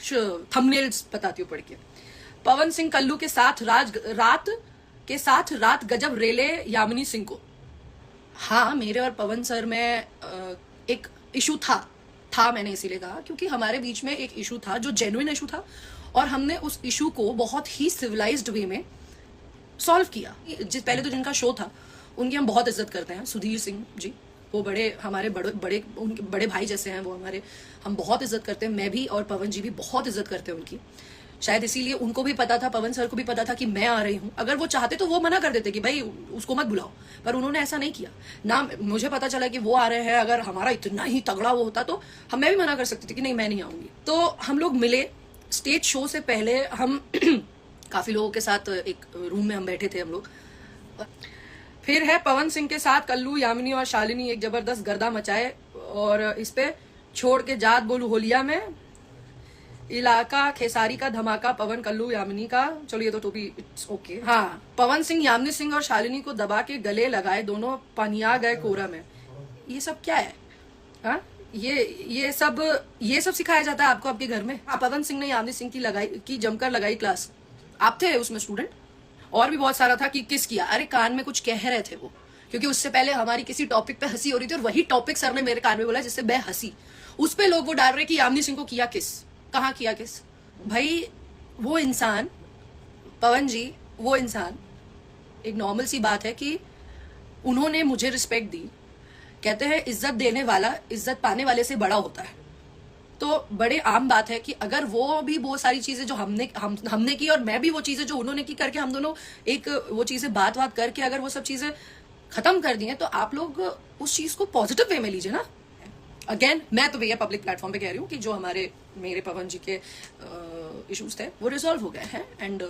कुछ थंबनेल्स बताती हूँ पढ़ के। पवन सिंह कल्लू के साथ रात गजब रेले यामिनी सिंह को। हाँ, मेरे और पवन सर में एक इशू था मैंने इसीलिए कहा क्योंकि हमारे बीच में एक इशू था जो जेन्युइन इशू था और हमने उस इशू को बहुत ही सिविलाइज्ड वे में सॉल्व किया। पहले तो जिनका शो था उनकी हम बहुत इज्जत करते हैं, सुधीर सिंह जी, वो हमारे उनके बड़े भाई जैसे हैं, वो हम बहुत इज्जत करते हैं। मैं भी और पवन जी भी बहुत इज्जत करते हैं उनकी। शायद इसीलिए उनको भी पता था, पवन सर को भी पता था कि मैं आ रही हूँ। अगर वो चाहते तो वो मना कर देते कि भाई उसको मत बुलाओ, पर उन्होंने ऐसा नहीं किया ना। मुझे पता चला कि वो आ रहे हैं, अगर हमारा इतना ही तगड़ा वो होता तो मैं भी मना कर सकती थी कि नहीं मैं नहीं आऊंगी। तो हम लोग मिले स्टेज शो से पहले, हम काफी लोगों के साथ एक रूम में हम बैठे थे हम लोग। फिर है पवन सिंह के साथ कल्लू, यामिनी और शालिनी एक जबरदस्त गर्दा मचाए और इस पे छोड़ के जात बोलू होलिया में इलाका खेसारी का धमाका पवन कल्लू यामिनी का। चलो ये तो भी इट्स ओके। हाँ, पवन सिंह यामिनी सिंह और शालिनी को दबा के गले लगाए, दोनों पनिया गए कोरा में। ये सब क्या है? हाँ, ये सब सिखाया जाता है आपको आपके घर में? पवन सिंह ने यामिनी सिंह की जमकर लगाई क्लास। आप थे उसमें स्टूडेंट? और भी बहुत सारा था कि किस किया। अरे कान में कुछ कह रहे थे वो, क्योंकि उससे पहले हमारी किसी टॉपिक पे हंसी हो रही थी और वही टॉपिक सर ने मेरे कान में बोला जिससे मैं हंसी। उस पे लोग वो डाल रहे कि यामिनी सिंह को किया किस, कहाँ किया किस। भाई वो इंसान, पवन जी वो इंसान, एक नॉर्मल सी बात है कि उन्होंने मुझे रिस्पेक्ट दी। कहते हैं इज्जत देने वाला इज्जत पाने वाले से बड़ा होता है। तो बड़े आम बात है कि अगर वो भी वो सारी चीजें जो हमने की और मैं भी वो चीजें जो उन्होंने की करके हम दोनों एक वो चीजें बात करके अगर वो सब चीजें खत्म कर दी हैं, तो आप लोग उस चीज को पॉजिटिव वे में लीजिए ना। अगेन मैं तो भैया पब्लिक प्लेटफॉर्म पे कह रही हूँ कि जो मेरे पवन जी के इश्यूज थे वो रिजॉल्व हो गए हैं एंड